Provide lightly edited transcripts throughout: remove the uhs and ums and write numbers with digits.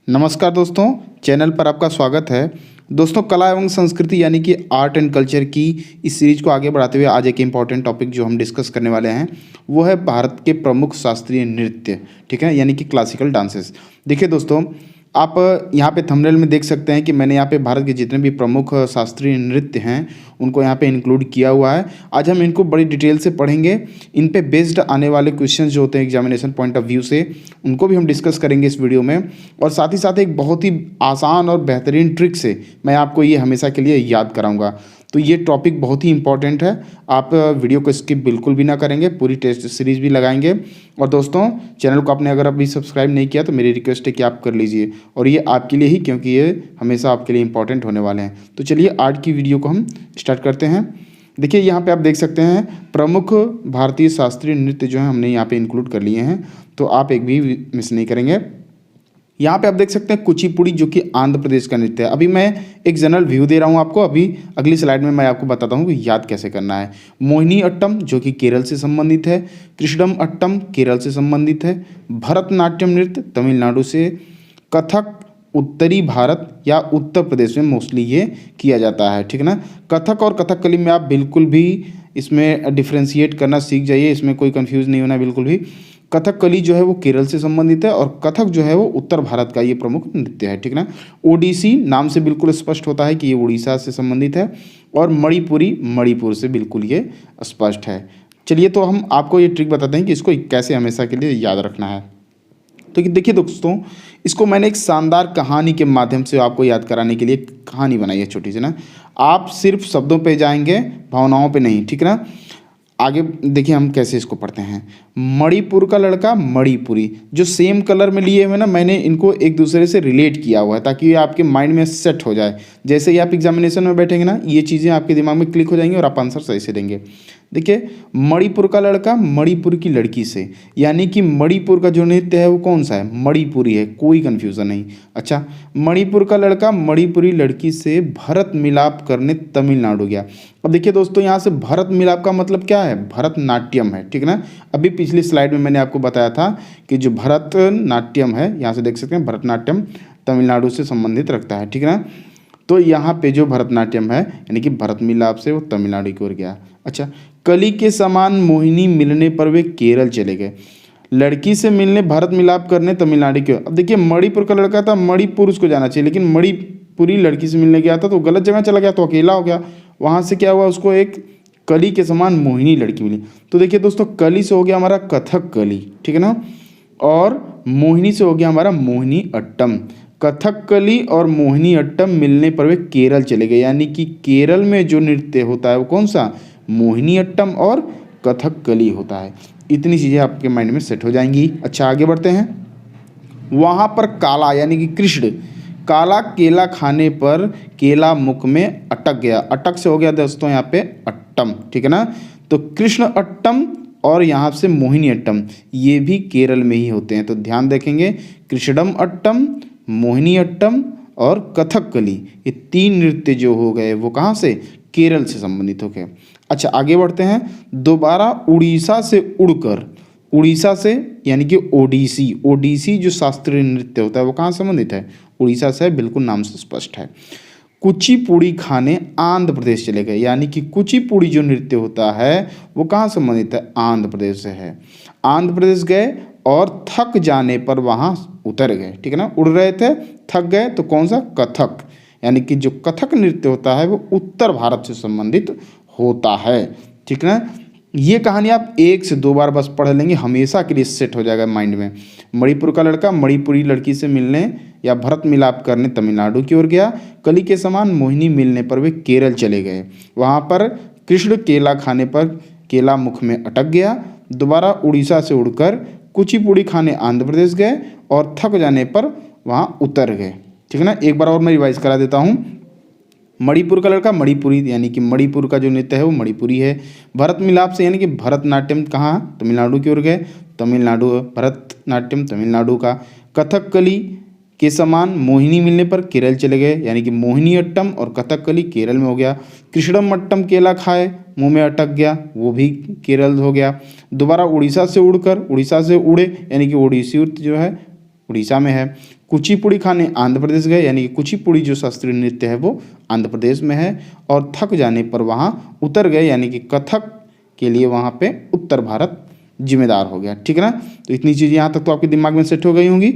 नमस्कार दोस्तों, चैनल पर आपका स्वागत है। दोस्तों, कला एवं संस्कृति यानी कि आर्ट एंड कल्चर की इस सीरीज को आगे बढ़ाते हुए आज एक इम्पॉर्टेंट टॉपिक जो हम डिस्कस करने वाले हैं वो है भारत के प्रमुख शास्त्रीय नृत्य, ठीक है, यानी कि क्लासिकल डांसेस। देखिए दोस्तों, आप यहाँ पे थंबनेल में देख सकते हैं कि मैंने यहाँ पे भारत के जितने भी प्रमुख शास्त्रीय नृत्य हैं उनको यहाँ पे इंक्लूड किया हुआ है। आज हम इनको बड़ी डिटेल से पढ़ेंगे। इन पे बेस्ड आने वाले क्वेश्चंस जो होते हैं एग्जामिनेशन पॉइंट ऑफ व्यू से, उनको भी हम डिस्कस करेंगे इस वीडियो में। और साथ ही साथ एक बहुत ही आसान और बेहतरीन ट्रिक से मैं आपको ये हमेशा के लिए याद कराऊंगा। तो ये टॉपिक बहुत ही इंपॉर्टेंट है, आप वीडियो को स्किप बिल्कुल भी ना करेंगे, पूरी टेस्ट सीरीज भी लगाएंगे। और दोस्तों, चैनल को आपने अगर अभी सब्सक्राइब नहीं किया तो मेरी रिक्वेस्ट है कि आप कर लीजिए, और ये आपके लिए ही, क्योंकि ये हमेशा आपके लिए इंपॉर्टेंट होने वाले हैं। तो चलिए आज की वीडियो को हम स्टार्ट करते हैं। देखिए यहाँ पे आप देख सकते हैं प्रमुख भारतीय शास्त्रीय नृत्य जो है हमने यहाँ पे इंक्लूड कर लिए हैं, तो आप एक भी मिस नहीं करेंगे। यहाँ पे आप देख सकते हैं कुचिपुड़ी, जो कि आंध्र प्रदेश का नृत्य है। अभी मैं एक जनरल व्यू दे रहा हूँ आपको, अभी अगली स्लाइड में मैं आपको बताता हूँ कि याद कैसे करना है। मोहिनी अट्टम जो कि केरल से संबंधित है, कृष्णम अट्टम केरल से संबंधित है, भरतनाट्यम नृत्य तमिलनाडु से, कथक उत्तरी भारत या उत्तर प्रदेश में मोस्टली ये किया जाता है, ठीक है ना। कथक और कथकली में आप बिल्कुल भी इसमें डिफ्रेंशिएट करना सीख जाइए, इसमें कोई कंफ्यूज नहीं होना बिल्कुल भी। कथकली जो है वो केरल से संबंधित है और कथक जो है वो उत्तर भारत का ये प्रमुख नृत्य है, ठीक ना। ओडिसी नाम से बिल्कुल स्पष्ट होता है कि ये उड़ीसा से संबंधित है, और मणिपुरी मणिपुर से बिल्कुल ये स्पष्ट है। चलिए, तो हम आपको ये ट्रिक बताते हैं कि इसको कैसे हमेशा के लिए याद रखना है। तो देखिए दोस्तों, इसको मैंने एक शानदार कहानी के माध्यम से आपको याद कराने के लिए कहानी बनाई है छोटी सी ना। आप सिर्फ शब्दों पे जाएंगे, भावनाओं पे नहीं, ठीक ना। आगे देखिए हम कैसे इसको पढ़ते हैं। मणिपुर का लड़का मणिपुरी, जो सेम कलर में लिए हुए ना, मैंने इनको एक दूसरे से रिलेट किया हुआ है ताकि ये आपके माइंड में सेट हो जाए। जैसे ही आप एग्जामिनेशन में बैठेंगे ना, ये चीज़ें आपके दिमाग में क्लिक हो जाएंगी और आप आंसर सही से देंगे। देखिए, मणिपुर का लड़का मणिपुर की लड़की से, यानी कि मणिपुर का जो नृत्य है वो कौन सा है? मणिपुरी है, कोई कन्फ्यूज़न नहीं। अच्छा, मणिपुर का लड़का मणिपुरी लड़की से भरत मिलाप करने तमिलनाडु गया। अब देखिए दोस्तों, यहाँ से भरत मिलाप का मतलब क्या है? भरतनाट्यम है, ठीक ना। अभी पिछली स्लाइड में मैंने आपको बताया था कि जो भरतनाट्यम है, यहाँ से देख सकते हैं भरतनाट्यम तमिलनाडु से संबंधित रखता है, ठीक ना। तो यहाँ पे जो भरतनाट्यम है यानी कि भरत मिलाप से वो तमिलनाडु की ओर गया। अच्छा, कली के समान मोहिनी मिलने पर वे केरल चले गए। लड़की से मिलने भरत मिलाप करने तमिलनाडु की ओर। अब देखिए, मणिपुर का लड़का था, मणिपुर उसको जाना चाहिए, लेकिन मणिपुरी लड़की से मिलने गया था तो गलत जगह चला गया, तो अकेला हो गया। वहाँ से क्या हुआ, उसको एक कली के समान मोहिनी लड़की मिली। तो देखिए दोस्तों, कली से हो गया हमारा कथक कली, ठीक है ना, और मोहिनी से हो गया हमारा मोहिनी अट्टम। कथकली और मोहिनी अट्टम मिलने पर वे केरल चले गए, यानी कि केरल में जो नृत्य होता है वो कौन सा? मोहिनी अट्टम और कथकली होता है। इतनी चीज़ें आपके माइंड में सेट हो जाएंगी। अच्छा, आगे बढ़ते हैं। वहाँ पर काला यानी कि कृष्ण, काला केला खाने पर केला मुख में अटक गया। अटक से हो गया दोस्तों यहाँ पे अट्टम, ठीक है ना। तो कृष्ण अट्टम और यहाँ से मोहिनी अट्टम, ये भी केरल में ही होते हैं। तो ध्यान देखेंगे, कृष्णम अट्टम, मोहिनी अट्टम और कथकली, ये तीन नृत्य जो हो गए वो कहाँ से? केरल से संबंधित हो गए। अच्छा, आगे बढ़ते हैं। दोबारा उड़ीसा से उड़कर, उड़ीसा से यानी कि ओडिसी, ओडिसी जो शास्त्रीय नृत्य होता है वो कहाँ संबंधित है? उड़ीसा से, बिल्कुल नाम से स्पष्ट है। कुचिपुड़ी खाने आंध्र प्रदेश चले गए, यानी कि कुचिपुड़ी जो नृत्य होता है वो कहाँ संबंधित है? आंध्र प्रदेश से है। आंध्र प्रदेश गए और थक जाने पर वहाँ उतर गए, ठीक है ना। उड़ रहे थे, थक गए, तो कौन सा? कथक, यानी कि जो कथक नृत्य होता है वो उत्तर भारत से संबंधित होता है, ठीक है ना। ये कहानी आप 1 से 2 बार बस पढ़ लेंगे, हमेशा के लिए सेट हो जाएगा माइंड में। मणिपुर का लड़का मणिपुरी लड़की से मिलने या भरत मिलाप करने तमिलनाडु की ओर गया। कली के समान मोहिनी मिलने पर वे केरल चले गए। वहाँ पर कृष्ण केला खाने पर केला मुख में अटक गया। दोबारा उड़ीसा से उड़कर कुचिपुड़ी खाने आंध्र प्रदेश गए और थक जाने पर वहाँ उतर गए, ठीक है ना। एक बार और मैं रिवाइज करा देता हूँ। मणिपुर का लड़का मणिपुरी, यानी कि मणिपुर का जो नृत्य है वो मणिपुरी है। भरत मिलाप से यानी कि भरतनाट्यम कहाँ? तमिलनाडु की ओर गए, तमिलनाडु, भरतनाट्यम तमिलनाडु का। कथकली के समान मोहिनी मिलने पर केरल चले गए, यानी कि मोहिनी अट्टम और कथकली केरल में हो गया। कृष्णम अट्टम केला खाए, मुंह में अटक गया, वो भी केरल हो गया। दोबारा उड़ीसा से उड़कर, उड़ीसा से उड़े, यानी कि ओडिसी जो है उड़ीसा में है। कुचिपुड़ी खाने आंध्र प्रदेश गए, यानी कि कुचिपुड़ी जो शास्त्रीय नृत्य है वो आंध्र प्रदेश में है। और थक जाने पर वहाँ उतर गए, यानी कि कथक के लिए वहाँ पे उत्तर भारत जिम्मेदार हो गया। ठीक है ना। तो इतनी चीज़ें यहाँ तक तो आपके दिमाग में सेट हो गई होंगी।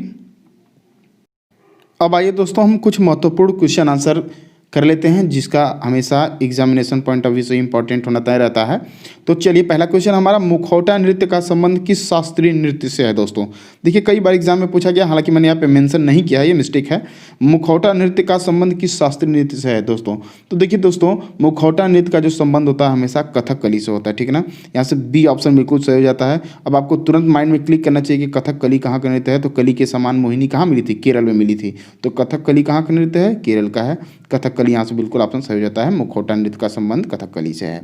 अब आइए दोस्तों हम कुछ महत्वपूर्ण क्वेश्चन आंसर कर लेते हैं, जिसका हमेशा एग्जामिनेशन पॉइंट ऑफ व्यू से इंपॉर्टेंट होना तय रहता है। तो चलिए पहला क्वेश्चन हमारा, मुखौटा नृत्य का संबंध किस शास्त्रीय नृत्य से है। दोस्तों देखिए कई बार एग्जाम में पूछा गया, हालांकि मैंने यहाँ पे मेंशन नहीं किया है, ये मिस्टेक है। मुखौटा नृत्य का संबंध किस शास्त्रीय नृत्य से है दोस्तों। तो देखिए दोस्तों, मुखौटा नृत्य का जो संबंध होता है हमेशा कथकली से होता है। ठीक है ना। यहाँ से बी ऑप्शन बिल्कुल सही हो जाता है। अब आपको तुरंत माइंड में क्लिक करना चाहिए कि कथकली कहाँ का नृत्य है। तो कली के समान मोहिनी कहाँ मिली थी, केरल में मिली थी। तो कथकली कहाँ का नृत्य है, केरल का है। कथकली यहाँ से बिल्कुल ऑप्शन सही हो जाता है, मुखौटा नृत्य का संबंध कथकली से है।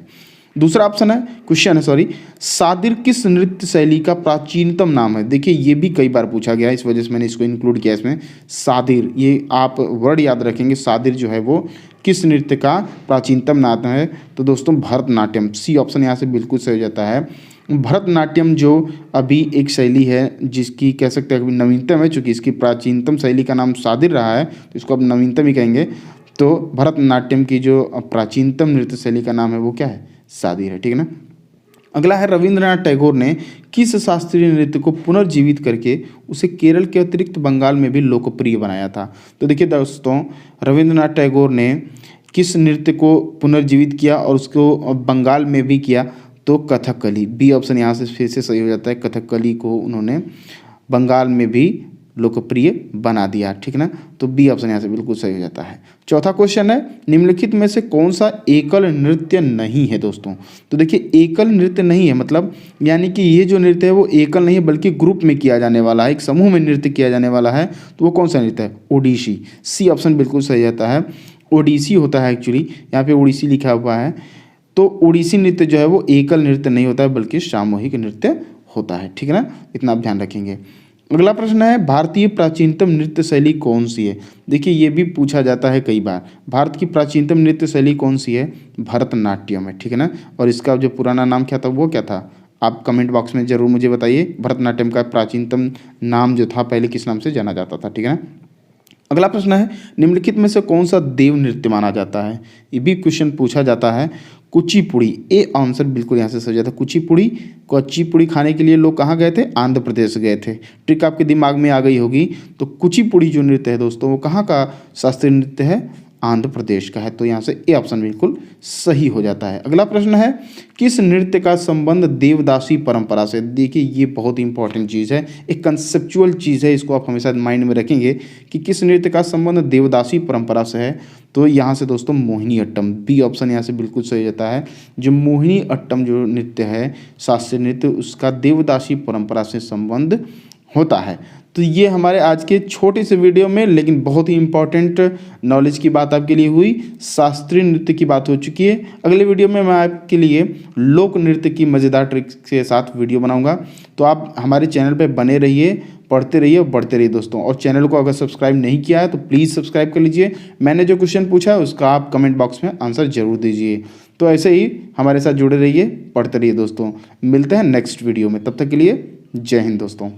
दूसरा ऑप्शन है, क्वेश्चन है सॉरी, सादिर किस नृत्य शैली का प्राचीनतम नाम है। देखिए ये भी कई बार पूछा गया है, इस वजह से मैंने इसको इंक्लूड किया इसमें। सादिर, ये आप वर्ड याद रखेंगे, सादिर जो है वो किस नृत्य का प्राचीनतम नाम है। तो दोस्तों भरतनाट्यम, सी ऑप्शन यहाँ से बिल्कुल सही हो जाता है। भरतनाट्यम जो अभी एक शैली है जिसकी कह सकते हैं अभी नवीनतम है, चूँकि इसकी प्राचीनतम शैली का नाम सादिर रहा है तो इसको अब नवीनतम ही कहेंगे। तो भरतनाट्यम की जो प्राचीनतम नृत्य शैली का नाम है वो क्या है, सादिर है। ठीक है ना। अगला है, रविंद्रनाथ टैगोर ने किस शास्त्रीय नृत्य को पुनर्जीवित करके उसे केरल के अतिरिक्त बंगाल में भी लोकप्रिय बनाया था। तो देखिए दोस्तों, रविंद्रनाथ टैगोर ने किस नृत्य को पुनर्जीवित किया और उसको बंगाल में भी किया। तो कथकली, बी ऑप्शन यहाँ से फिर से सही हो जाता है। कथकली को उन्होंने बंगाल में भी लोकप्रिय बना दिया। ठीक है ना। तो बी ऑप्शन यहाँ से बिल्कुल सही हो जाता है। चौथा क्वेश्चन है, निम्नलिखित में से कौन सा एकल नृत्य नहीं है दोस्तों। तो देखिए एकल नृत्य नहीं है मतलब यानी कि ये जो नृत्य है वो एकल नहीं है बल्कि ग्रुप में किया जाने वाला है, एक समूह में नृत्य किया जाने वाला है। तो वो कौन सा नृत्य है, ओडिसी। सी ऑप्शन बिल्कुल सही जाता है, ओडिसी होता है। एक्चुअली यहाँ पे ओडिसी लिखा हुआ है। तो ओडिसी नृत्य जो है वो एकल नृत्य नहीं होता है बल्कि सामूहिक नृत्य होता है। ठीक है ना, इतना आप ध्यान रखेंगे। अगला प्रश्न है, भारतीय प्राचीनतम नृत्य शैली कौन सी है। देखिए ये भी पूछा जाता है कई बार, भारत की प्राचीनतम नृत्य शैली कौन सी है, भरतनाट्यम है। ठीक है ना। और इसका जो पुराना नाम क्या था वो क्या था, आप कमेंट बॉक्स में जरूर मुझे बताइए। भरतनाट्यम का प्राचीनतम नाम जो था पहले किस नाम से जाना जाता था। ठीक है ना। अगला प्रश्न है, निम्नलिखित में से कौन सा देव नृत्य माना जाता है। ये भी क्वेश्चन पूछा जाता है। कुचिपुड़ी, ए आंसर बिल्कुल यहाँ से सही जाता है। कुचिपुड़ी खाने के लिए लोग कहाँ गए थे, आंध्र प्रदेश गए थे। ट्रिक आपके दिमाग में आ गई होगी। तो कुचिपुड़ी जो नृत्य है दोस्तों वो कहाँ का शास्त्रीय नृत्य है, आंध्र प्रदेश का है। तो यहाँ से ए ऑप्शन बिल्कुल सही हो जाता है। अगला प्रश्न है, किस नृत्य का संबंध देवदासी परंपरा से। देखिए ये बहुत इंपॉर्टेंट चीज़ है, एक कंसेप्चुअल चीज़ है, इसको आप हमेशा माइंड में रखेंगे कि किस नृत्य का संबंध देवदासी परंपरा से है। तो यहाँ से दोस्तों मोहिनी अट्टम, बी ऑप्शन यहाँ से बिल्कुल सही जाता है। जो मोहिनी अट्टम जो नृत्य है शास्त्रीय नृत्य, उसका देवदासी परंपरा से संबंध होता है। तो ये हमारे आज के छोटे से वीडियो में लेकिन बहुत ही इंपॉर्टेंट नॉलेज की बात आपके लिए हुई, शास्त्रीय नृत्य की बात हो चुकी है। अगले वीडियो में मैं आपके लिए लोक नृत्य की मज़ेदार ट्रिक्स के साथ वीडियो बनाऊंगा। तो आप हमारे चैनल पे बने रहिए, पढ़ते रहिए और बढ़ते रहिए दोस्तों। और चैनल को अगर सब्सक्राइब नहीं किया है तो प्लीज़ सब्सक्राइब कर लीजिए। मैंने जो क्वेश्चन पूछा है उसका आप कमेंट बॉक्स में आंसर जरूर दीजिए। तो ऐसे ही हमारे साथ जुड़े रहिए, पढ़ते रहिए दोस्तों। मिलते हैं नेक्स्ट वीडियो में, तब तक के लिए जय हिंद दोस्तों।